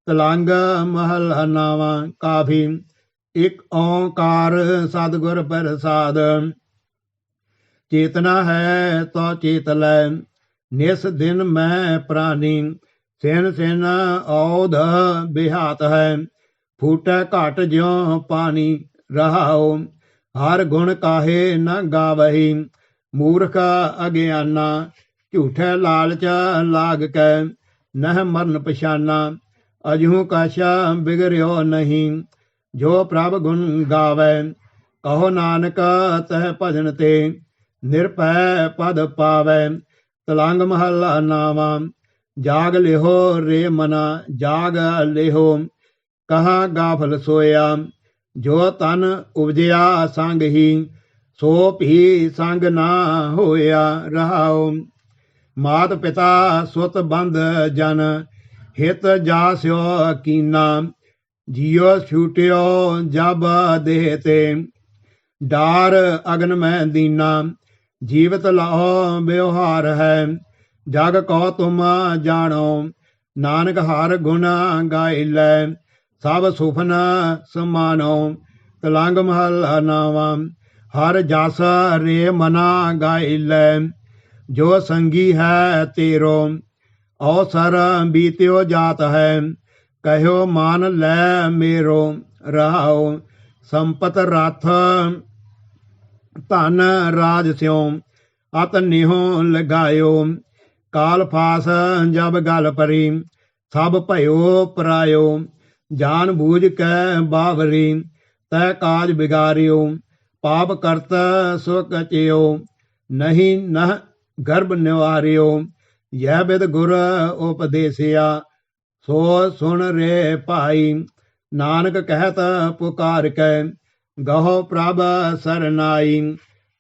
ਤਲੰਗ ਮਹਲਾ ਨਾਵਾਂ ਕਾਫੀ। ਇਕ ਓੰਕਾਰ ਸਤਿਗੁਰ ਪ੍ਰਸਾਦ। ਚੇਤਨਾ ਹੈ ਤੋ ਚੇਤ ਲੈ, ਨਿਸ ਦਿਨ ਮੈਂ ਪ੍ਰਾਨੀ। ਸਿਨ ਸਿਨ ਔਧ ਬਿਹਾਤ ਹੈ, ਫੂਟੈ ਘਟ ਜਿਉ ਪਾਣੀ। ਰਹਾਉ ਹਰ ਗੁਣ ਕਾਹੇ ਨ ਗਾਵਹੀ, ਮੂਰਖ ਅਗਿਆਨਾ। ਝੂਠੈ ਲਾਲਚ ਲਾਗ ਕੈ, ਨਹਿ ਮਰਨ ਪਛਾਨਾ। ਅਜਹੂ ਕਛ ਬਿਗੜਿਓ ਨਹੀਂ, ਜੋ ਪ੍ਰਭ ਗੁਣ ਗਾਵੈ। ਕਹੋ ਨਾਨਕ ਤਹ ਭਜਨ ਤੇ, ਨਿਰਭੈ ਪਦ ਪਾਵੈ। ਤਲੰਗ ਮਹੱਲਾ ਨਾਵਾ। ਜਾਗ ਲਿਹੋ ਰੇ ਮਨਾ, ਜਾਗ ਲਿਹੋ ਕਹਾ ਗਾਫਲ ਸੋਇਆ। ਜੋ ਤਨ ਉਪਜਿਆ ਸੰਗ ਹੀ, ਸੋ ਭੀ ਸੰਗ ਨਾ ਹੋਇਆ। ਰਹਾਉ ਮਾਤ ਪਿਤਾ ਸੁਤ ਬੰਧ ਜਨ, ਹਿਤ ਜਾਸਿਓ ਕੀਨਾ। ਜਿਉ ਛੂਟਿਓ ਜਬ ਦੇਹ ਤੇ, ਡਾਰ ਅਗਨ ਮੈਂ ਦੀਨਾ। ਜੀਵਤ ਲਾਹੋ ਵਿਵਹਾਰ ਹੈ, ਜਗ ਕੋ ਤੁਮ ਜਾਣੋ। ਨਾਨਕ ਹਰ ਗੁਣ ਗਾਇ ਲੈ, ਸਭ ਸੁਫਨ ਸਮਾਨੋ। ਤਲੰਗ ਮਹੱਲਾ ਨਾਵਾ। ਹਰ ਜਸ ਰੇ ਮਨਾ ਗਾਇ ਲੈ, ਜੋ ਸੰਗੀ ਹੈ ਤੇਰੋ। ਅਵਸਰ ਬੀਤਿਓ ਜਾਤ ਹੈ, ਕਹਿਓ ਮਾਨ ਲੈ ਮੇਰੋ। ਰਹਾਉ ਸੰਪਤ ਰਥ ਧਨ ਰਾਜ ਸਿਉ, ਅਤ ਨਿਹੋ ਲਗਾਇਓ। ਕਾਲ ਫਾਸ ਜਬ ਗਲ ਪਰੀ, ਸਭ ਭਇਓ ਪਰਾਇਓ। ਜਾਨ ਬੂਝ ਕੈ ਬਾਵਰੀ, ਤੈ ਕਾਜ ਬਿਗਾਰਿਓ। ਪਾਪ ਕਰਤ ਸੋ ਕਚਿਓ, ਨਹੀਂ ਨਹ ਗਰਭ ਨਿਵਾਰਿਓ। ਯਹ ਬਿਦ ਗੁਰ ਉਪਦੇਸਿਆ, ਸੋ ਸੁਣ ਰੇ ਭਾਈ। ਨਾਨਕ ਕਹਿਤ ਪੁਕਾਰ ਕੈ, ਗਹੋ ਪ੍ਰਭ ਸਰਨਾਈ।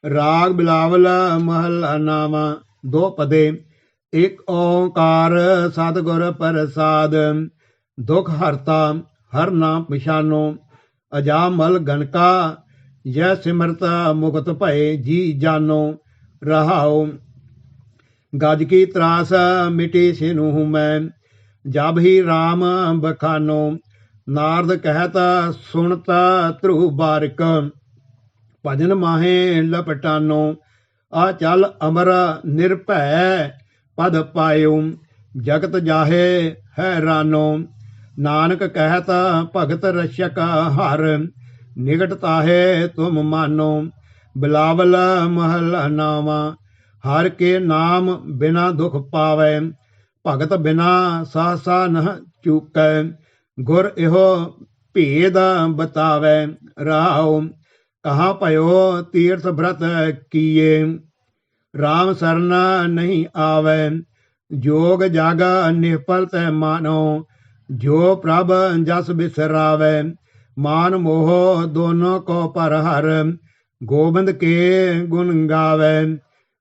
ਰਾਗ ਬਿਲਾਵਲ ਮਹੱਲਾ ਨਾਵਾ। ਦੋ ਪਦੇ। ਇਕ ਓੰਕਾਰ ਸਤਿਗੁਰ ਪ੍ਰਸਾਦ। ਦੁਖ ਹਰਤਾ ਹਰ ਨਾਮ ਪਛਾਨੋ, ਅਜਾਮਲ ਗਨਕਾ। ਜੈ ਸਿਮਰਤ ਮੁਕਤ ਭਏ ਜੀ ਜਾਨੋ। ਰਹਾਉ ਗਜ ਕੀ ਤਰਾਸ ਮਿਟੀ ਸਿਨੁ ਮੈਂ, ਜਬ ਹੀ ਰਾਮ ਬਖਾਨੋ। ਨਾਰਦ ਕਹਿਤ ਸੁਣਤ ਧਰੂ ਬਾਰਿਕ, ਭਜਨ ਮਾਹੇ ਲਪਟਾਨੋ। ਆ ਚਲ ਅਮਰ ਨਿਰਭੈ ਪਦ ਪਾਇਓ, ਜਗਤ ਜਾਹੇ ਹੈਰਾਨੋ। ਨਾਨਕ ਕਹਿਤ ਭਗਤ ਰਛਕ ਹਰ, ਨਿਕਟ ਤਾਹੇ ਤੁਮ ਮਾਨੋ। ਬਿਲਾਵਲ ਮਹੱਲਾ ਨਾਵਾ। ਹਰ ਕੇ ਨਾਮ ਬਿਨਾ ਦੁਖ ਪਾਵੈ, ਭਗਤ ਬਿਨਾ ਸਾਸਾ ਨ ਚੂਕੈ। ਗੁਰ ਇਹੋ ਭੇਦ ਬਤਾਵੈ। ਰਹਾਉ ਕਹਾਂ ਭਇਓ ਤੀਰਥ ਬ੍ਰਤ ਕੀਏ, ਰਾਮ ਸਰਨ ਨਹੀਂ ਆਵੈ। ਜੋਗ ਜਗ ਨਿਫਲ ਤੈ ਮਾਨੋ, ਜੋ ਪ੍ਰਭ ਜਸ ਬਿਸਰਾਵੈ। ਮਾਨ ਮੋਹ ਦੋਨੋਂ ਕੋ ਪਰ ਹਰ, ਗੋਬਿੰਦ ਕੇ ਗੁਣ ਗਾਵੈ।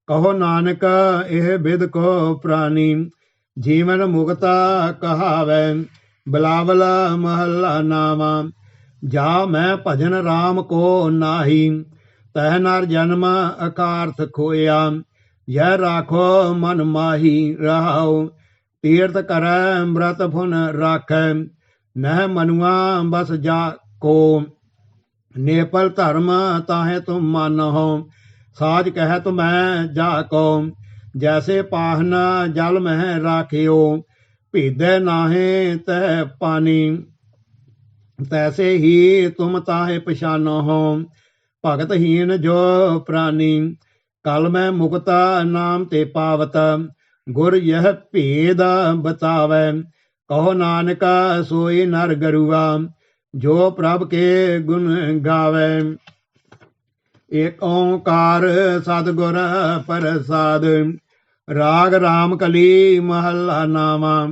ਕਹੋ ਨਾਨਕ ਇਹ ਬਿਦ ਕੋ ਪ੍ਰਾਨੀ, ਜੀਵਨ ਮੁਕਤਾ ਕਹਾਵੈ। ਬਿਲਾਵਲ ਮਹੱਲਾ ਨਾਵਾ। ਜਾ ਮੈਂ ਭਜਨ ਰਾਮ ਕੋ ਨਾਹੀ, ਤਹ ਨਰ ਜਨਮ ਅਕਾਰਥ ਖੋਇਆ। ਯਹ ਰਾਖੋ ਮਨ ਮਾਹੀ। ਰਹਾਉ ਤੀਰਥ ਕਰੈ ਅੰਮ੍ਰਿਤ ਫੁਨ ਰਾਖੈ, ਨਹਿ ਮਨੁਆ ਬਸ ਜਾ ਕੋ। ਨੇਪਲ ਧਰਮ ਤਾਹੇ ਤੁਮ ਮਾਨਹੁ, ਸਾਜ ਕਹਿਤ ਮੈਂ ਜਾ ਕੋ। ਜੈਸੇ ਪਾਹਨ ਜਲ ਮਹਿ ਰਾਖਿਓ, ਭੇਦੈ ਨਾਹੇ ਤਹਿ ਪਾਨੀ। ਤੈਸੇ ਹੀ ਤੁਮ ਤਾਹੇ ਪਛਾਨਹੁ, ਭਗਤਹੀਨ ਜੋ ਪ੍ਰਾਨੀ। ਕਲ ਮੈਂ ਮੁਕਤਾ ਨਾਮ ਤੇ ਪਾਵਤ, ਗੁਰ ਯਹ ਭੇਦ ਬਤਾਵੈ। ਕਹੋ ਨਾਨਕ ਸੋਈ ਨਰ ਗਰੂਆ, ਜੋ ਪ੍ਰਭ ਕੇ ਗੁਣ ਗਾਵੈ। ਏਕ ਓੰਕਾਰ ਸਤਿਗੁਰ ਪ੍ਰਸਾਦ। ਰਾਗ ਰਾਮ ਕਲੀ ਮਹੱਲਾ ਨਾਵਾ।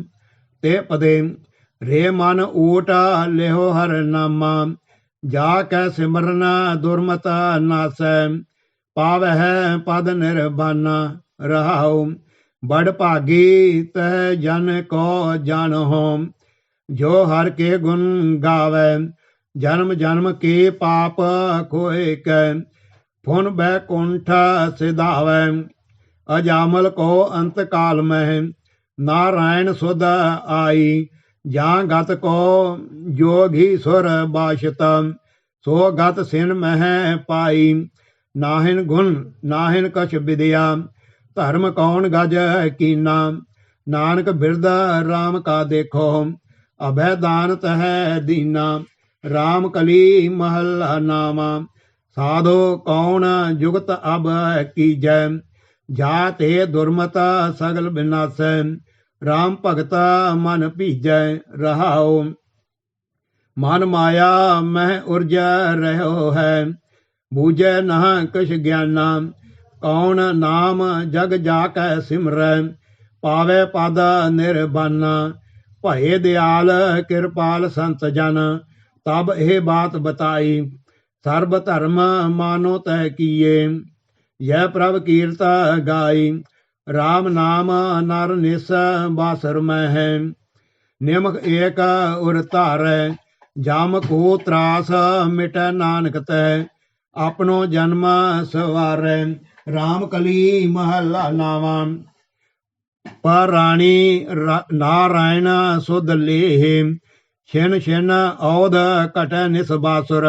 ਤੇ ਪਦੇ। ਰੇ ਮਨ ਊਟ ਲਿਹੋ ਹਰ ਨਾਮਾ, ਜਾ ਕੈ ਸਿਮਰਨ ਦੁਰਮਤ ਨਾਸੈ। ਪਾਵਹਿ ਪਦ ਨਿਰਬਾਨਾ। ਰਹਾਉ ਬੜ ਭਾਗੀ ਤਹ ਜਨ ਕੋ ਜਾਣਹੁ, ਜੋ ਹਰ ਕੇ ਗੁਣ ਗਾਵੈ। ਜਨਮ ਜਨਮ ਕੇ ਪਾਪ ਖੋਏ ਕੈ, ਫੁਨ ਬੈਕੁੰਠ ਸਿਧਾਵੈ। ਅਜਾਮਲ ਕੋ ਅੰਤ ਕਾਲ ਮਹਿ, ਨਾਰਾਇਣ ਸੁਧ ਆਈ। ਜਾਂ ਗਤ ਕੋ ਜੋਗੀ ਸੁਰ ਬਾਸ਼ਤ, सो गत सिन मह पाई। नाहिन गुण नाहिन कछ विद्या, धर्म कौन गज कीना। नानक बिरद राम का देखो, अभय दान तह दीना। राम कली महला नामा, साधो कौन जुगत अब कीजै। जाते दुर्मत सगल विनाश, राम भगत मन भीजै। रहाओ मन माया मह उर्ज रहो है, बूझे नह कछ ज्ञाना। कौन नाम जग जाकै सिमरै, पावे पद निर्बाना। भये दयाल कृपाल संत जन, तब ਇਹ बात बताई। सर्ब धर्म मानो तह किए, यह प्रभ कीर्त गाई। राम नाम नर निस बासर में है, निमक एक उर धारै। जाम को त्रास मिटै नानक तै, अपनो जन्म सवारै। राम कली महला नावा, पर रानी नारायण सुध लेह। छिन छिन औध कट निस बासुर,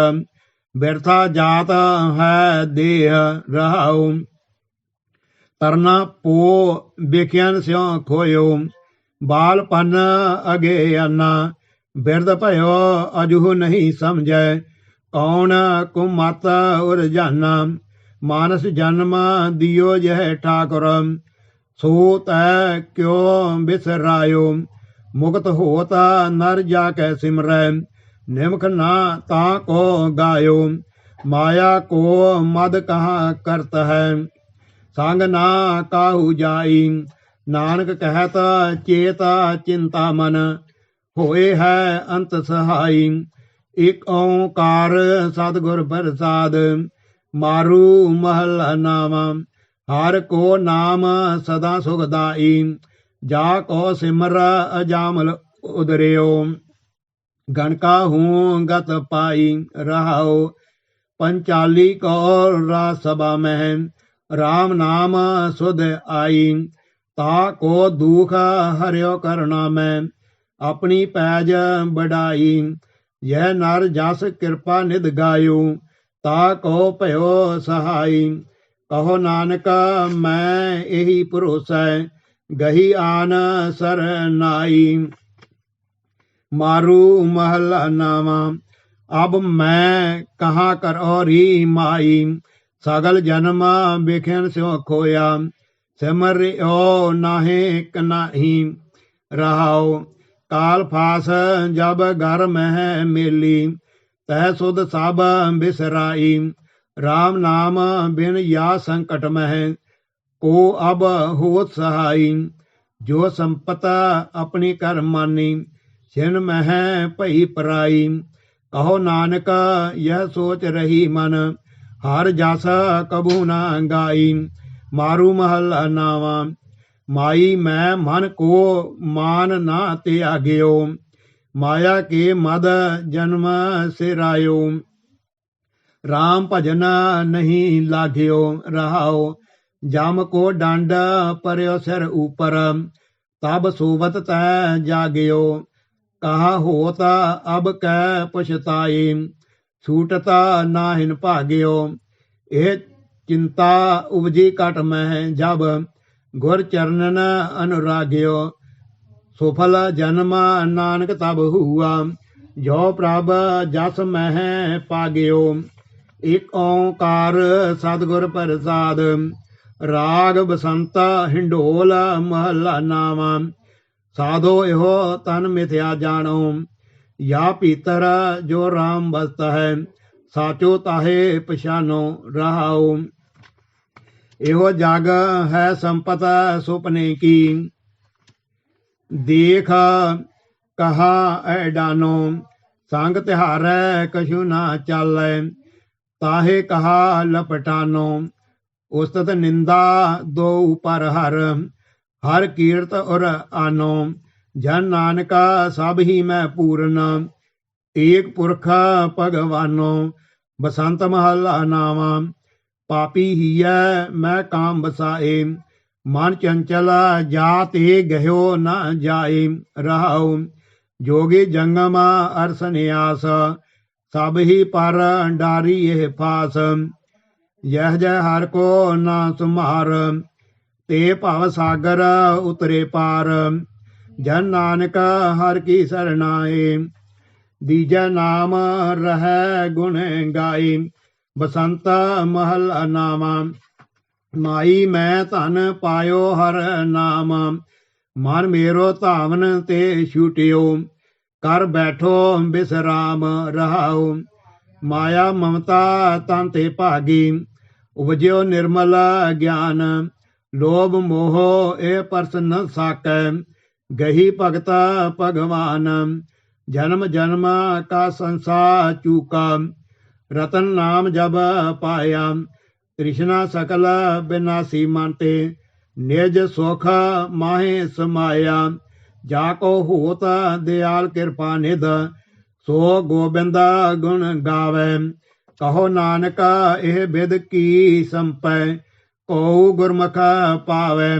बिरथा जात है देह। रहाऊ तरना पो बिखियन स्यों खोयो, बालपन अगे अन्ना। बिरद भयो अजुह नहीं समझै, कौन कुमत उर जाना। मानस जन्म दियो यह ठाकुर, सो तै क्यों बिसरायो। मुक्त होता नर जाकै सिमरै, निमक ना ताको गायो। माया को मद कहाँ करत है, संग ना काहू जाई। नानक कहत चेता चिंता मन, होए है अंत सहाई। एक ओंकार सतगुर प्रसाद, मारू महला नामा। हर को नाम सदा सुखदाई, जा को सिमर अजामल उदरियो। गणका हूँ गत पाई। रहाओ पंचाली को राज सभा में, राम नाम सुध आई। ता को दुख हरियो करना में, अपनी पैज बढ़ाई। यह नर जस कृपा निध गायो, ता को भयो सहाई। कहो नानक मैं यही भरोसा, गही आन सरनाई। मारू महला नामा, अब मैं कहाँ कर औरी माई। सगल जन्म बिखिन स्यों खोया, सिमरियो नाहे कनाही। रहाओ काल फास जब घर में मेली, तह सुध सब बिसराई। राम नाम बिन या संकट में, को अब होत सहाई। जो संपता अपनी कर मानी, छिन मह भई पराई। कहो नानक यह सोच रही मन, हर जस कबू न गाई। मारू महला नावा, माई मैं मन को मान ना त्याग्यो। माया के मद जन्म सिरायो, राम भजन नहीं लाग्यो। रहाओ जम को डंड परयो सिर ऊपर, तब सोवत तै जाग्यो। कहा होता अब कै पछताई, छूटता नाहिन भाग्यो। ए चिंता उपजी कट में जब, गुर चरणन अनुराग्यो। सुफल जन्म नानक तब हुआ, जो प्रभ जस मह पाग्यो। एक ओंकार सतगुर प्रसाद, राग बसंता हिंडोल महला नावा। साधो इहो तन मिथ्या जानो, या पीतर जो राम बसत है। साचो ताहे पछानो। रहाओ इहो जग है संपत सुपने की, देख कहा ऐडानो। संग तिहारै कछु ना चालै, ताहे कहा लपटानो। उस्तत निंदा दो पर हर, हर कीर्त उर आनो। जन नानका सब ही मैं पूर्ण, एक पुरख भगवानो। बसंत महला नावा, पापी हिय मैं काम बसाए। मन चंचल जाते गयो न जाए। रहाओ जोगी जंगम अर सन्यास, सब ही पर डारी ये फास। यह जय हर को ना सुमार, ते भव सागर उतरे पार। जन नानक हर की सरनाए, दीजै नाम रहै गुण गाए। बसंत महल नामा, माई मैं धन पायो हर नाम। मन मेरो धावन ते छूटियो, कर बैठो विश्राम रहाओ। माया ममता तन ते भागी, उपजो निर्मल ज्ञान। लोभ मोह ए परस न साकै, गही भगत भगवान। जन्म जन्म का संसार चूका, रतन नाम जब पाया। तृष्णा सकल विनाशी मानते, निज सुख माहे समाया। जाको होत दयाल कृपा निध, सो गोबिंद गुण गावे। कहो नानक एह बिद की संपै, को गुरमुख पावे।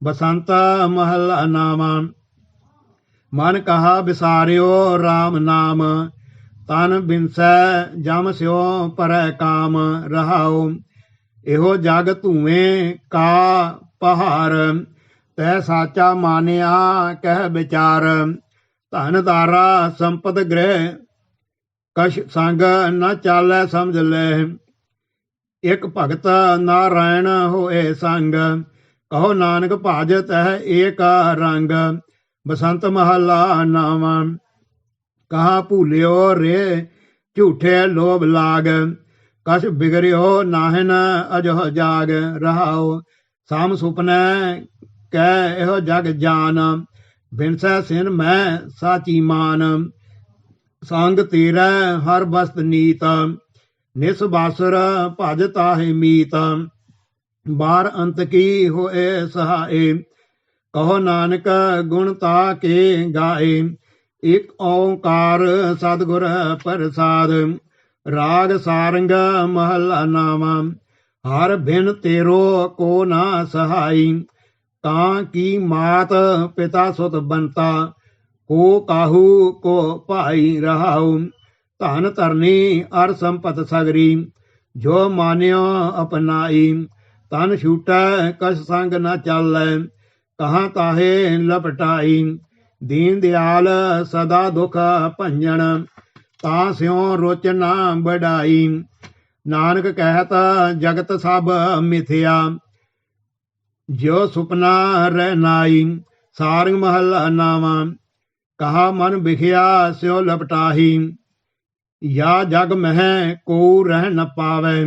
बसंत महल नामा, मन कहा विसारियो राम नाम। तन बिनसै जम स्यो पर काम रहाओ। एहो जग धुएं का पहार, तै साचा मानिया कह विचार। धन दारा संपत गृह, कछ संग न चालै समझ ले। एक भगत नारायण होए संग, कहो नानक भज तह एक रंग। बसंत महला नावा, कहा भूलियो रे झूठे लोभ लाग। कछ बिगड़ियो नाहिन अजह जाग रहाओ। साम सुपने कह एहो जग जान, बिनसै सिन मैं साची मान। संग तेरा हर बस्त नीत, निस बासुर भज ताहि मीत। बार अंत की होए सहाय, कहो नानक गुण ता के गाए। एक ओंकार सतगुर प्रसाद, राग सारंग महल नामा। हर बिन तेरो को ना सहाई, कां की मात पिता सुत बनता। को काहू को भाई रहाऊ। धन धरनी अर संपत सगरी, जो मान्यो अपनाई। तन छूटै कछ संग न चालै, कहाँ ताहे लपटाई। दीन दयाल सदा दुख भंजन, ता स्यों रोच ना बढ़ाई। नानक कहत जगत सब मिथ्या, ज्यो सुपना रह नाई। सारंग महल नावा, कहा मन बिखया स्यो लपटाही। या जग मह को रह न पावै,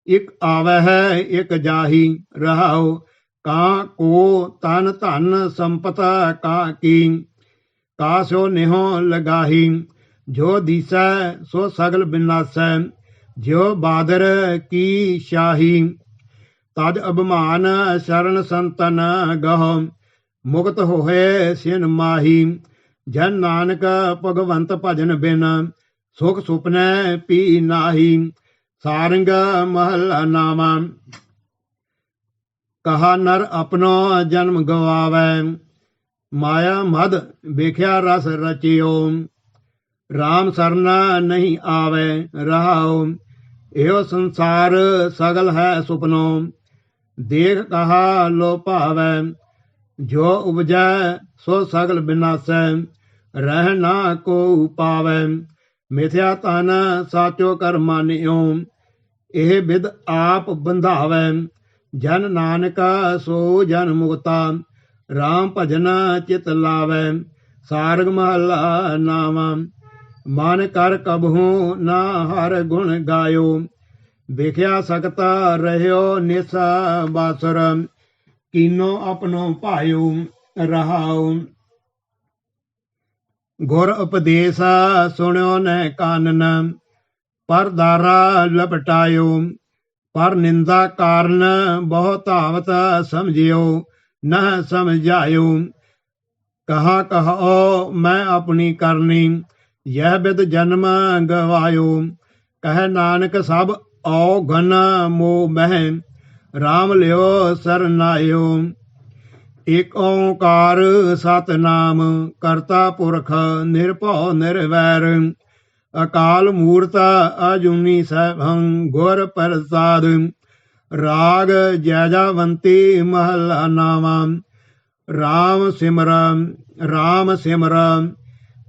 एक आवे है एक जाही रहाओ। कां को तन धन संपत का की, का स्यो नेहो लगाही। जो दिसै सो सगल विनाशै, ज्यो बादर की शाही। तज अभिमान शरण संतन गहो, मुक्त होए सिन माही। जन नानक भगवंत भजन बिन, सुख सुपने पी नाही। सारंग महल नामा, कहा नर अपनो जन्म गवावै। माया मद बेख्या रस रचियो, राम सरना नहीं आवे रहाओ। एहो संसार सगल है सुपनो, देख कहा लो पावै। जो उपजै सो सगल विनाशै, रह ना को पावै। मिथ्या तन साचो कर मानियो, एह विद आप बंधावै। जन नानक सो जन मुक्ता, राम भजन चित लावै। सारंग महला नामा, मन कर कबहू ना हर गुण गायो। बिख्या सकता रहयो निस बासुर, कीनो अपनो भायो रहाओ। गुर उपदेश सुण्यो न कानन, पर दारा लपटायो। पर निंदा कारण बहु धावत समझियो, न समझायो। कहा कहो मैं अपनी करनी, यह बिद जन्म गवायो। कह नानक सब औघन मोह मह, राम लियो सरनायो। एक ओंकार सतनाम, करता पुरख निरभउ निरवैर। ਅਕਾਲ ਮੂਰਤ ਅਜੂਨੀ ਸੈਭੰ ਗੁਰ ਪ੍ਰਸਾਦ। ਰਾਗ ਜੈਜਾਵੰਤੀ ਮਹਲਾ ਨਾਵਾ। ਰਾਮ ਸਿਮਰ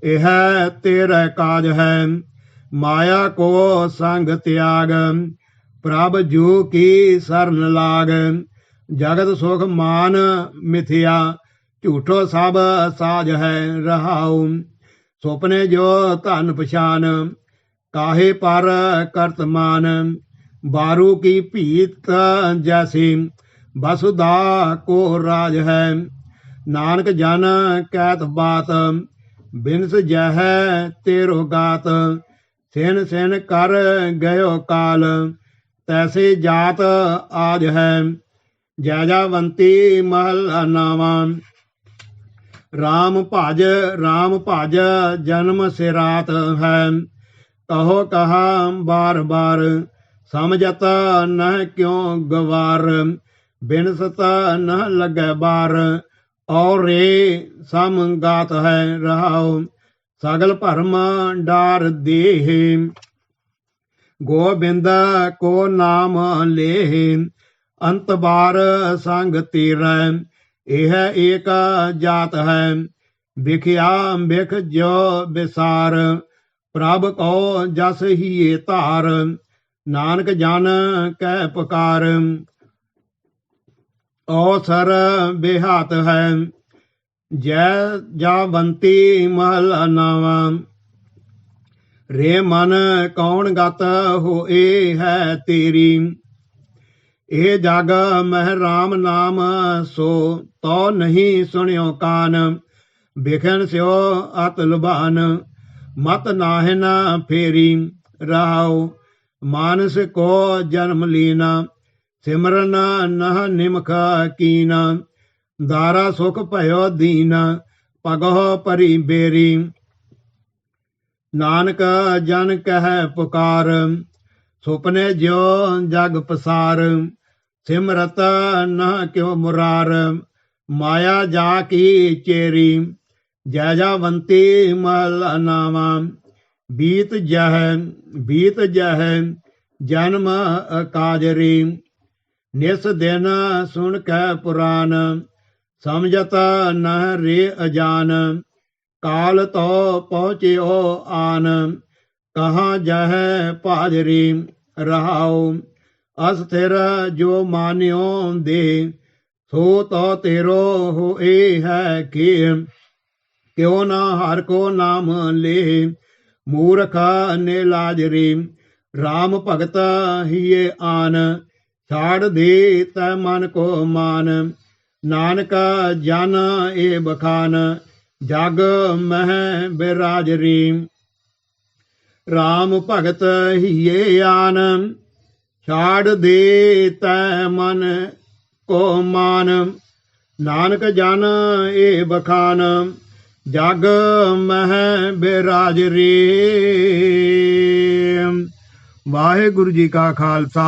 ਇਹ ਤੇਰਾ ਕਾਜ ਹੈ। ਮਾਇਆ ਕੋ ਸੰਗ ਤਿਆਗ ਪ੍ਰਭ ਜੂ ਕੀ ਸਰਨ ਲਾਗ। ਜਗਤ ਸੁਖ ਮਾਨ ਮਿਥਿਆ ਝੂਠੋ ਸਭ ਸਾਜ ਹੈ ਰਹਾਉ। ਸੁਪਨੇ ਜੋ ਧਨ ਪਛਾਨ ਕਾਹੇ ਪਰ ਕਰਤਮਾਨ। ਬਾਰੂ ਕੀ ਭੀਤ ਜੈਸੀ ਵਸੁਦਾ ਕੋ ਰਾਜ ਹੈ। ਨਾਨਕ ਜਨ ਕਹਿਤ ਬਾਤ ਬਿਨਸ ਜਹ ਤੇਰੋ ਗਾਤ। ਸਿਨ ਸਿਨ ਕਰ ਗਇਓ ਕਾਲ ਤੈਸੇ ਜਾਤ ਆਜ ਹੈ। ਜੈਜਾਵੰਤੀ ਮਹਲਾ ਨਾਵਾ। ਰਾਮ ਭਜ ਜਨਮ ਸਿਰਾਤ ਹੈ। ਕਹੋ ਕਹਾ ਬਾਰ ਬਾਰ ਸਮਝਤ ਨਹ ਕਿਉ ਗਵਾਰ। ਬਿਨਸਤ ਨਹ ਲੱਗੈ ਬਾਰ ਔਰ ਰੇ ਸਮਗਾਤ ਹੈ ਰਹਾਉ। ਸਗਲ ਭਰਮ ਡਾਰ ਦੇਹ ਗੋਬਿੰਦ ਕੋ ਨਾਮ ਲੇਹ। ਅੰਤ ਬਾਰ ਸੰਗ ਤੀਰੈ ਇਹ ਏਕ ਜਾਤ ਹੈ। ਵਿਖਿਆ ਵਿਖ ਜੋ ਵਿਸਾਰ ਪ੍ਰਭ ਕੋ ਜਸ ਹੀ ਧਾਰ। ਨਾਨਕ ਜਨ ਕਹਿ ਪੁਕਾਰ ਔਸਰ ਬਿਹਾਤ ਹੈ। ਜੈ ਜਾਵੰਤੀ ਮਹਲਾ ਨਾਵਾ। ਰੇ ਮਨ ਕੌਣ ਗਤ ਹੋਏ ਹੈ ਤੇਰੀ। ਇਹ ਜਗ ਮਹਿ ਰਾਮ ਨਾਮ ਸੋ ਤੋ ਨਹੀਂ ਸੁਣਿਓ ਕਾਨ। ਬਿਖਨ ਸਿਓ ਅਤ ਲੁਭਾਨ ਮਤ ਨਾਹਿਨ ਫੇਰੀ ਰਹਾਉ। ਮਾਨਸ ਕੋ ਜਨਮ ਲੀਨਾ ਸਿਮਰਨ ਨਹ ਨਿਮਖ ਕੀਨ। ਦਾਰਾ ਸੁਖ ਭਇਓ ਦੀਨ ਪਗਹੁ ਪਰੀ ਬੇਰੀ। ਨਾਨਕ ਜਨ ਕਹਿ ਪੁਕਾਰ ਸੁਪਨੇ ਜਿਉ ਜਗ ਪਸਾਰ। ਸਿਮਰਤ ਨਹ ਕਿਉ ਮੁਰਾਰ ਮਾਇਆ ਜਾ ਕੀ ਚੇਰੀ। ਜੈਜਾਵੰਤੀ ਮਹਲਾ ਨਾਵਾ। ਬੀਤ ਜਹ ਜਨਮ ਕਾਜਰੀ। ਨਿਸ ਦਿਨ ਸੁਣ ਕੈ ਪੁਰਾਨ ਸਮਝਤ ਨਹ ਰੇ ਅਜਾਨ। ਕਾਲ ਤੋ ਪਹੁੰਚਿਓ ਆਨ ਕਹਾਂ ਜਹ ਭਾਜਰੀ ਰਹਾਉ। ਅਸਥਿਰ ਜੋ ਮਾਨਿਓ ਦੇ ਸੋ ਤੋ ਤੇਰੋ ਹੋਏ ਹੈ ਕਿ। ਕਿਉ ਨਾ ਹਰ ਕੋ ਨਾਮ ਲੇ ਮੂਰਖ ਨੇ ਲਾਜਰੀ। ਰਾਮ ਭਗਤ ਹੀਏ ਆਨ ਛਾੜ ਦੇ ਤੈ ਮਨ ਕੋ ਮਾਨ। ਨਾਨਕ ਜਨ ਏ ਬਖਾਨ ਜਗ ਮਹਿ ਬਿਰਾਜਰੀ। ਰਾਮ ਭਗਤ ਹੀਏ ਆਨ ਛਾੜ ਦੇ ਤੈ ਮਨ ਕੋ ਮਾਨ। ਨਾਨਕ ਜਨ ਏ ਬਖਾਨ ਜਗ ਮਹਿ ਬਿਰਾਜਰੀ। ਵਾਹਿਗੁਰੂ ਜੀ ਕਾ ਖਾਲਸਾ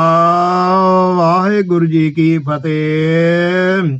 ਵਾਹਿਗੁਰੂ ਜੀ ਕੀ ਫਤਿਹ।